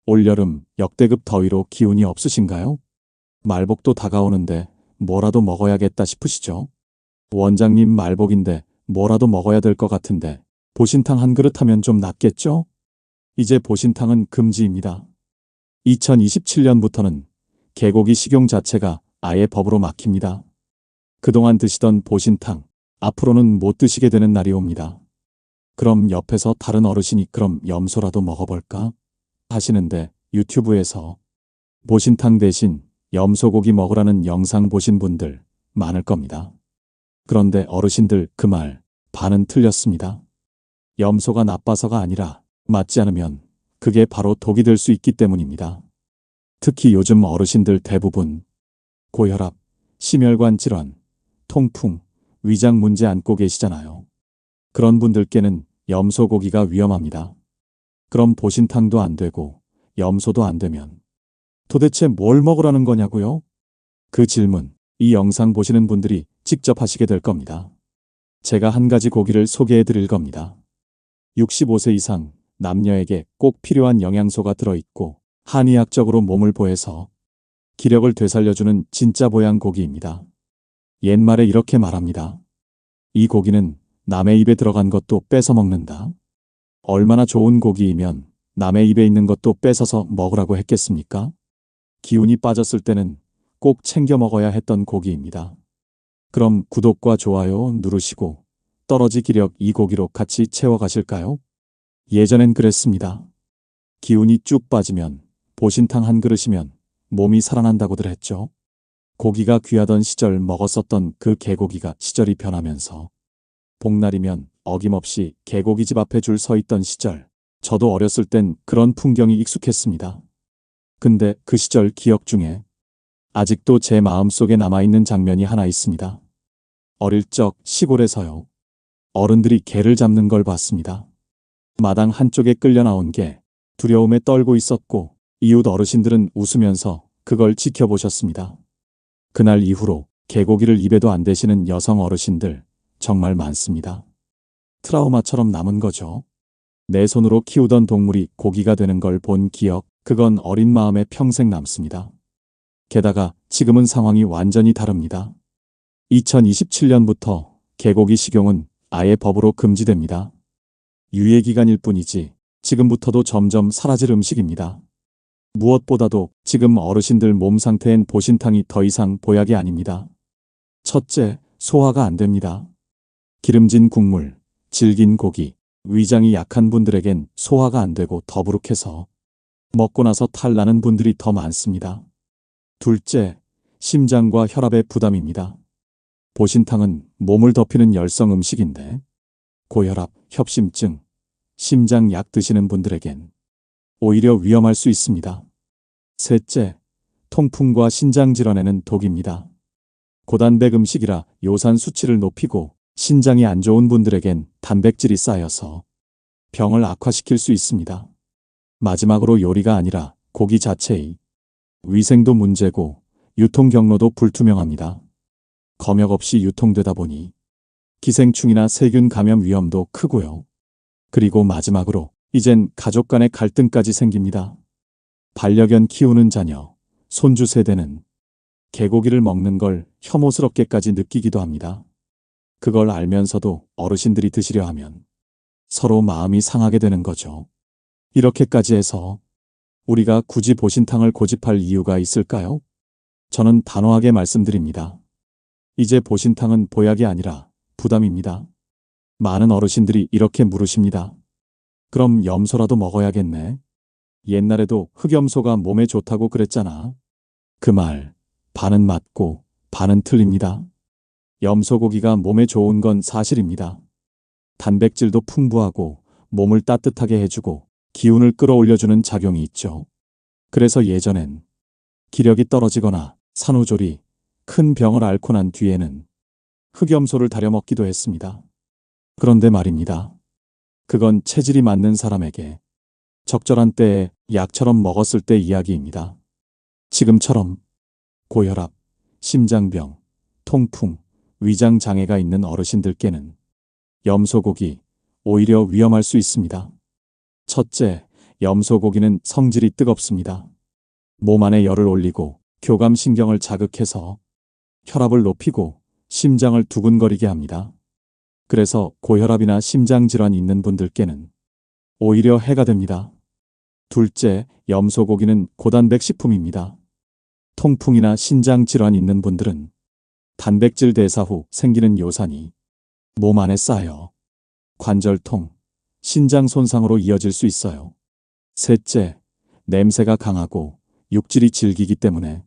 올여름 역대급 더위로 기운이 없으신가요? 말복도 다가오는데 뭐라도 먹어야겠다 싶으시죠? 원장님 말복인데 뭐라도 먹어야 될 것 같은데 보신탕 한 그릇 하면 좀 낫겠죠? 이제 보신탕은 금지입니다. 2027년부터는 개고기 식용 자체가 아예 법으로 막힙니다. 그동안 드시던 보신탕, 앞으로는 못 드시게 되는 날이 옵니다. 그럼 옆에서 다른 어르신이 그럼 염소라도 먹어볼까? 하시는데 유튜브에서 보신탕 대신 염소고기 먹으라는 영상 보신 분들 많을 겁니다. 그런데 어르신들 그 말 반은 틀렸습니다. 염소가 나빠서가 아니라 맞지 않으면 그게 바로 독이 될 수 있기 때문입니다. 특히 요즘 어르신들 대부분 고혈압, 심혈관 질환, 통풍, 위장 문제 안고 계시잖아요. 그런 분들께는 염소고기가 위험합니다. 그럼 보신탕도 안 되고 염소도 안 되면 도대체 뭘 먹으라는 거냐고요? 그 질문, 이 영상 보시는 분들이 직접 하시게 될 겁니다. 제가 한 가지 고기를 소개해 드릴 겁니다. 65세 이상 남녀에게 꼭 필요한 영양소가 들어있고 한의학적으로 몸을 보해서 기력을 되살려주는 진짜 보양 고기입니다. 옛말에 이렇게 말합니다. 이 고기는 남의 입에 들어간 것도 뺏어 먹는다. 얼마나 좋은 고기이면 남의 입에 있는 것도 뺏어서 먹으라고 했겠습니까? 기운이 빠졌을 때는 꼭 챙겨 먹어야 했던 고기입니다. 그럼 구독과 좋아요 누르시고 떨어지 기력 이 고기로 같이 채워가실까요? 예전엔 그랬습니다. 기운이 쭉 빠지면 보신탕 한 그릇이면 몸이 살아난다고들 했죠. 고기가 귀하던 시절 먹었었던 그 개고기가 시절이 변하면서 복날이면 어김없이 개고기집 앞에 줄 서 있던 시절, 저도 어렸을 땐 그런 풍경이 익숙했습니다. 근데 그 시절 기억 중에 아직도 제 마음속에 남아있는 장면이 하나 있습니다. 어릴 적 시골에서요. 어른들이 개를 잡는 걸 봤습니다. 마당 한쪽에 끌려 나온 개, 두려움에 떨고 있었고 이웃 어르신들은 웃으면서 그걸 지켜보셨습니다. 그날 이후로 개고기를 입에도 안 대시는 여성 어르신들 정말 많습니다. 트라우마처럼 남은 거죠. 내 손으로 키우던 동물이 고기가 되는 걸 본 기억, 그건 어린 마음에 평생 남습니다. 게다가 지금은 상황이 완전히 다릅니다. 2027년부터 개고기 식용은 아예 법으로 금지됩니다. 유예기간일 뿐이지 지금부터도 점점 사라질 음식입니다. 무엇보다도 지금 어르신들 몸 상태엔 보신탕이 더 이상 보약이 아닙니다. 첫째, 소화가 안 됩니다. 기름진 국물, 질긴 고기, 위장이 약한 분들에겐 소화가 안 되고 더부룩해서 먹고 나서 탈나는 분들이 더 많습니다. 둘째, 심장과 혈압의 부담입니다. 보신탕은 몸을 덮이는 열성 음식인데 고혈압, 협심증, 심장약 드시는 분들에겐 오히려 위험할 수 있습니다. 셋째, 통풍과 신장질환에는 독입니다. 고단백 음식이라 요산 수치를 높이고 신장이 안 좋은 분들에겐 단백질이 쌓여서 병을 악화시킬 수 있습니다. 마지막으로 요리가 아니라 고기 자체의 위생도 문제고 유통 경로도 불투명합니다. 검역 없이 유통되다 보니 기생충이나 세균 감염 위험도 크고요. 그리고 마지막으로 이젠 가족 간의 갈등까지 생깁니다. 반려견 키우는 자녀, 손주 세대는 개고기를 먹는 걸 혐오스럽게까지 느끼기도 합니다. 그걸 알면서도 어르신들이 드시려 하면 서로 마음이 상하게 되는 거죠. 이렇게까지 해서 우리가 굳이 보신탕을 고집할 이유가 있을까요? 저는 단호하게 말씀드립니다. 이제 보신탕은 보약이 아니라 부담입니다. 많은 어르신들이 이렇게 물으십니다. 그럼 염소라도 먹어야겠네. 옛날에도 흑염소가 몸에 좋다고 그랬잖아. 그 말 반은 맞고 반은 틀립니다. 염소고기가 몸에 좋은 건 사실입니다. 단백질도 풍부하고 몸을 따뜻하게 해주고 기운을 끌어올려주는 작용이 있죠. 그래서 예전엔 기력이 떨어지거나 산후조리, 큰 병을 앓고 난 뒤에는 흑염소를 다려 먹기도 했습니다. 그런데 말입니다. 그건 체질이 맞는 사람에게 적절한 때에 약처럼 먹었을 때 이야기입니다. 지금처럼 고혈압, 심장병, 통풍, 위장장애가 있는 어르신들께는 염소고기 오히려 위험할 수 있습니다. 첫째, 염소고기는 성질이 뜨겁습니다. 몸 안에 열을 올리고 교감신경을 자극해서 혈압을 높이고 심장을 두근거리게 합니다. 그래서 고혈압이나 심장질환 있는 분들께는 오히려 해가 됩니다. 둘째, 염소고기는 고단백 식품입니다. 통풍이나 신장질환 있는 분들은 단백질 대사 후 생기는 요산이 몸 안에 쌓여 관절통, 신장 손상으로 이어질 수 있어요. 셋째, 냄새가 강하고 육질이 질기기 때문에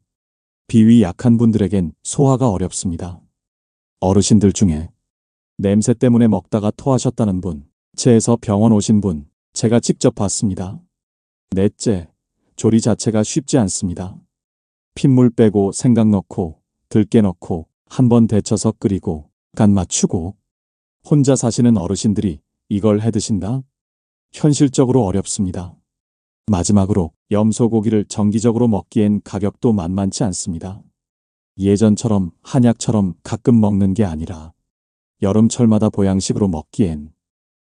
비위 약한 분들에겐 소화가 어렵습니다. 어르신들 중에 냄새 때문에 먹다가 토하셨다는 분, 체에서 병원 오신 분, 제가 직접 봤습니다. 넷째, 조리 자체가 쉽지 않습니다. 핏물 빼고 생강 넣고 들깨 넣고 한번 데쳐서 끓이고 간 맞추고 혼자 사시는 어르신들이 이걸 해 드신다? 현실적으로 어렵습니다. 마지막으로 염소고기를 정기적으로 먹기엔 가격도 만만치 않습니다. 예전처럼 한약처럼 가끔 먹는 게 아니라 여름철마다 보양식으로 먹기엔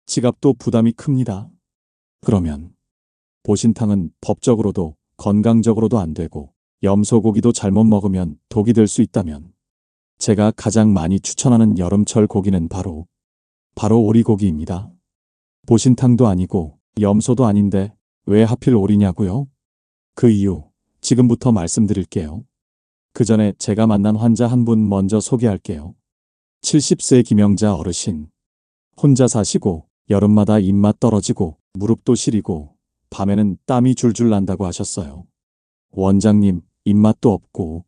지갑도 부담이 큽니다. 그러면 보신탕은 법적으로도 건강적으로도 안 되고 염소고기도 잘못 먹으면 독이 될 수 있다면 제가 가장 많이 추천하는 여름철 고기는 바로 오리고기입니다. 보신탕도 아니고 염소도 아닌데 왜 하필 오리냐고요? 그 이유 지금부터 말씀드릴게요. 그 전에 제가 만난 환자 한 분 먼저 소개할게요. 70세 김영자 어르신. 혼자 사시고 여름마다 입맛 떨어지고 무릎도 시리고 밤에는 땀이 줄줄 난다고 하셨어요. 원장님, 입맛도 없고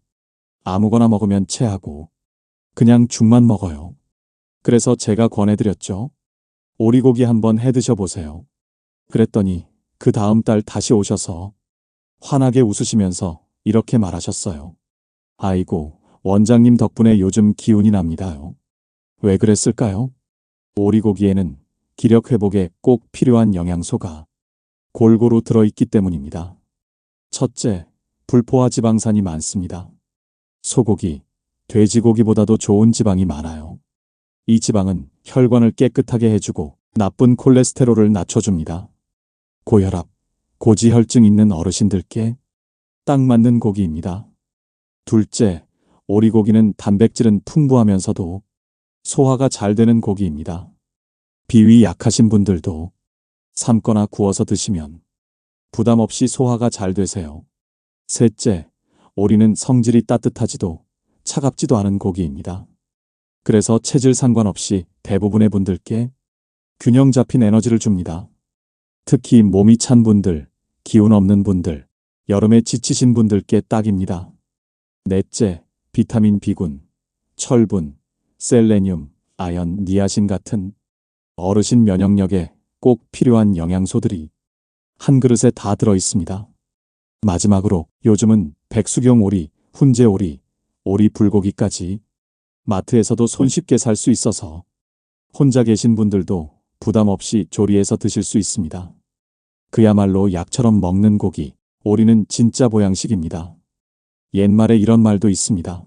아무거나 먹으면 체하고 그냥 죽만 먹어요. 그래서 제가 권해드렸죠. 오리고기 한번 해 드셔보세요. 그랬더니 그 다음 달 다시 오셔서 환하게 웃으시면서 이렇게 말하셨어요. 아이고, 원장님 덕분에 요즘 기운이 납니다요. 왜 그랬을까요? 오리고기에는 기력 회복에 꼭 필요한 영양소가 골고루 들어있기 때문입니다. 첫째, 불포화 지방산이 많습니다. 소고기, 돼지고기보다도 좋은 지방이 많아요. 이 지방은 혈관을 깨끗하게 해주고 나쁜 콜레스테롤을 낮춰줍니다. 고혈압, 고지혈증 있는 어르신들께 딱 맞는 고기입니다. 둘째, 오리고기는 단백질은 풍부하면서도 소화가 잘 되는 고기입니다. 비위 약하신 분들도 삶거나 구워서 드시면 부담 없이 소화가 잘 되세요. 셋째, 오리는 성질이 따뜻하지도 차갑지도 않은 고기입니다. 그래서 체질 상관없이 대부분의 분들께 균형 잡힌 에너지를 줍니다. 특히 몸이 찬 분들, 기운 없는 분들, 여름에 지치신 분들께 딱입니다. 넷째, 비타민 B군, 철분, 셀레늄, 아연, 니아신 같은 어르신 면역력에 꼭 필요한 영양소들이 한 그릇에 다 들어 있습니다. 마지막으로 요즘은 백숙용 오리, 훈제 오리, 오리 불고기까지 마트에서도 손쉽게 살 수 있어서 혼자 계신 분들도 부담 없이 조리해서 드실 수 있습니다. 그야말로 약처럼 먹는 고기, 오리는 진짜 보양식입니다. 옛말에 이런 말도 있습니다.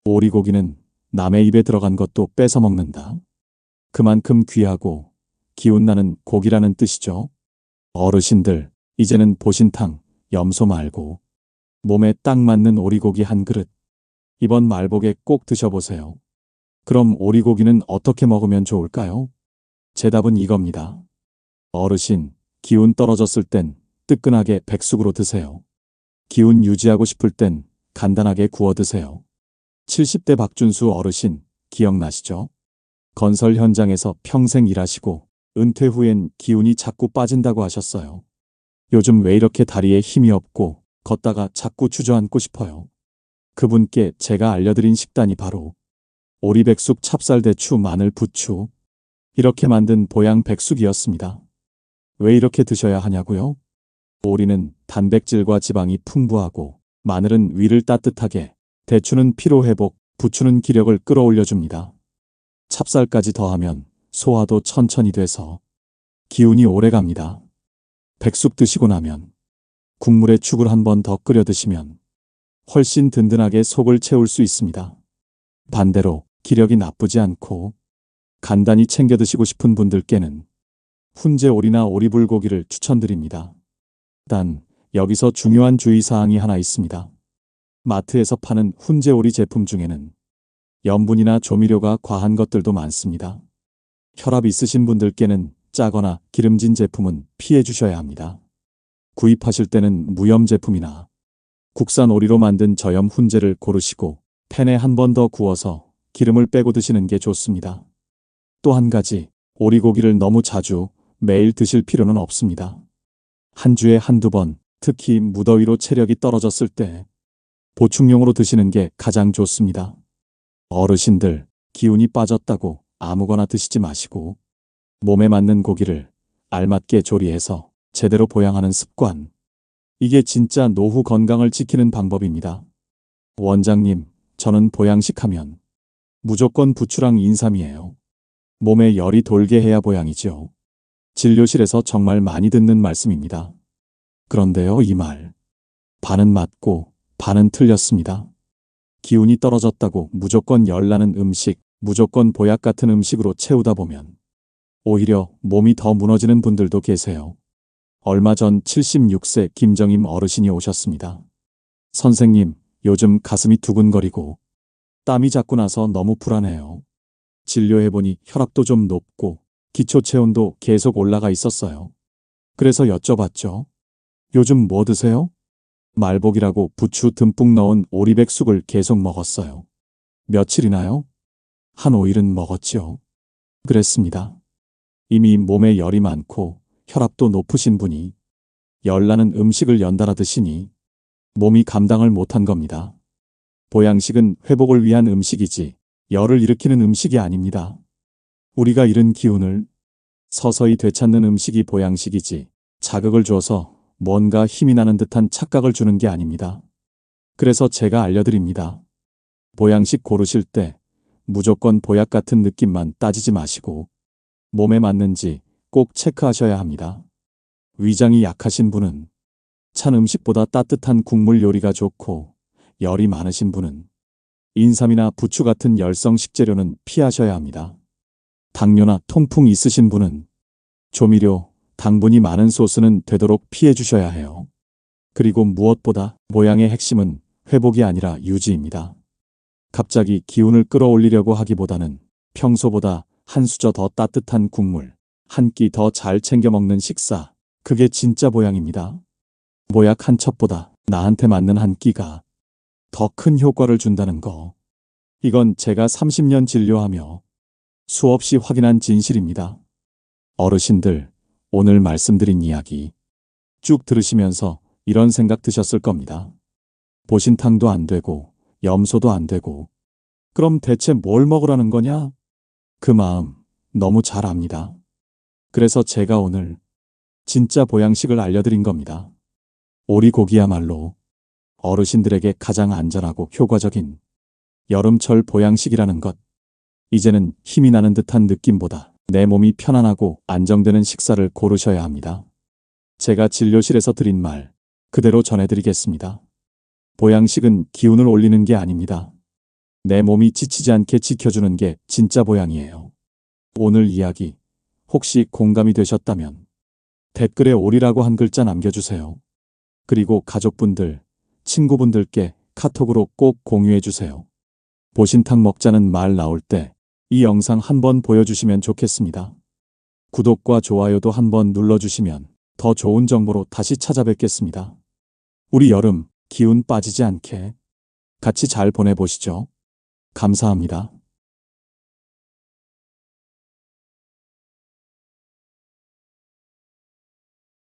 오리고기는 남의 입에 들어간 것도 뺏어 먹는다. 그만큼 귀하고 기운나는 고기라는 뜻이죠. 어르신들, 이제는 보신탕, 염소 말고 몸에 딱 맞는 오리고기 한 그릇. 이번 말복에 꼭 드셔보세요. 그럼 오리고기는 어떻게 먹으면 좋을까요? 제 답은 이겁니다. 어르신, 기운 떨어졌을 땐 뜨끈하게 백숙으로 드세요. 기운 유지하고 싶을 땐 간단하게 구워 드세요. 70대 박준수 어르신, 기억나시죠? 건설 현장에서 평생 일하시고 은퇴 후엔 기운이 자꾸 빠진다고 하셨어요. 요즘 왜 이렇게 다리에 힘이 없고 걷다가 자꾸 주저앉고 싶어요. 그분께 제가 알려드린 식단이 바로 오리백숙, 찹쌀대추, 마늘, 부추 이렇게 만든 보양 백숙이었습니다. 왜 이렇게 드셔야 하냐고요? 오리는 단백질과 지방이 풍부하고 마늘은 위를 따뜻하게, 대추는 피로회복, 부추는 기력을 끌어올려줍니다. 찹쌀까지 더하면 소화도 천천히 돼서 기운이 오래갑니다. 백숙 드시고 나면 국물에 죽을 한 번 더 끓여 드시면 훨씬 든든하게 속을 채울 수 있습니다. 반대로 기력이 나쁘지 않고 간단히 챙겨 드시고 싶은 분들께는 훈제 오리나 오리불고기를 추천드립니다. 단, 여기서 중요한 주의사항이 하나 있습니다. 마트에서 파는 훈제오리 제품 중에는 염분이나 조미료가 과한 것들도 많습니다. 혈압 있으신 분들께는 짜거나 기름진 제품은 피해 주셔야 합니다. 구입하실 때는 무염 제품이나 국산 오리로 만든 저염 훈제를 고르시고 팬에 한 번 더 구워서 기름을 빼고 드시는 게 좋습니다. 또 한 가지, 오리고기를 너무 자주 매일 드실 필요는 없습니다. 한 주에 한두 번, 특히 무더위로 체력이 떨어졌을 때 보충용으로 드시는 게 가장 좋습니다. 어르신들, 기운이 빠졌다고 아무거나 드시지 마시고 몸에 맞는 고기를 알맞게 조리해서 제대로 보양하는 습관. 이게 진짜 노후 건강을 지키는 방법입니다. 원장님, 저는 보양식 하면 무조건 부추랑 인삼이에요. 몸에 열이 돌게 해야 보양이죠. 진료실에서 정말 많이 듣는 말씀입니다. 그런데요, 이 말. 반은 맞고 반은 틀렸습니다. 기운이 떨어졌다고 무조건 열나는 음식, 무조건 보약 같은 음식으로 채우다 보면 오히려 몸이 더 무너지는 분들도 계세요. 얼마 전 76세 김정임 어르신이 오셨습니다. 선생님, 요즘 가슴이 두근거리고 땀이 자꾸 나서 너무 불안해요. 진료해보니 혈압도 좀 높고 기초체온도 계속 올라가 있었어요. 그래서 여쭤봤죠. 요즘 뭐 드세요? 말복이라고 부추 듬뿍 넣은 오리백숙을 계속 먹었어요. 며칠이나요? 한 5일은 먹었죠. 그랬습니다. 이미 몸에 열이 많고 혈압도 높으신 분이 열나는 음식을 연달아 드시니 몸이 감당을 못한 겁니다. 보양식은 회복을 위한 음식이지 열을 일으키는 음식이 아닙니다. 우리가 잃은 기운을 서서히 되찾는 음식이 보양식이지 자극을 줘서 뭔가 힘이 나는 듯한 착각을 주는 게 아닙니다. 그래서 제가 알려드립니다. 보양식 고르실 때 무조건 보약 같은 느낌만 따지지 마시고 몸에 맞는지 꼭 체크하셔야 합니다. 위장이 약하신 분은 찬 음식보다 따뜻한 국물 요리가 좋고 열이 많으신 분은 인삼이나 부추 같은 열성 식재료는 피하셔야 합니다. 당뇨나 통풍 있으신 분은 조미료, 당분이 많은 소스는 되도록 피해 주셔야 해요. 그리고 무엇보다 보양의 핵심은 회복이 아니라 유지입니다. 갑자기 기운을 끌어올리려고 하기보다는 평소보다 한 수저 더 따뜻한 국물, 한 끼 더 잘 챙겨 먹는 식사, 그게 진짜 보양입니다. 보약 한 첩보다 나한테 맞는 한 끼가 더 큰 효과를 준다는 거. 이건 제가 30년 진료하며 수없이 확인한 진실입니다. 어르신들, 오늘 말씀드린 이야기 쭉 들으시면서 이런 생각 드셨을 겁니다. 보신탕도 안 되고 염소도 안 되고 그럼 대체 뭘 먹으라는 거냐? 그 마음 너무 잘 압니다. 그래서 제가 오늘 진짜 보양식을 알려드린 겁니다. 오리고기야말로 어르신들에게 가장 안전하고 효과적인 여름철 보양식이라는 것. 이제는 힘이 나는 듯한 느낌보다 내 몸이 편안하고 안정되는 식사를 고르셔야 합니다. 제가 진료실에서 드린 말 그대로 전해드리겠습니다. 보양식은 기운을 올리는 게 아닙니다. 내 몸이 지치지 않게 지켜주는 게 진짜 보양이에요. 오늘 이야기 혹시 공감이 되셨다면 댓글에 오리라고 한 글자 남겨주세요. 그리고 가족분들, 친구분들께 카톡으로 꼭 공유해주세요. 보신탕 먹자는 말 나올 때 이 영상 한번 보여주시면 좋겠습니다. 구독과 좋아요도 한번 눌러주시면 더 좋은 정보로 다시 찾아뵙겠습니다. 우리 여름 기운 빠지지 않게 같이 잘 보내보시죠. 감사합니다.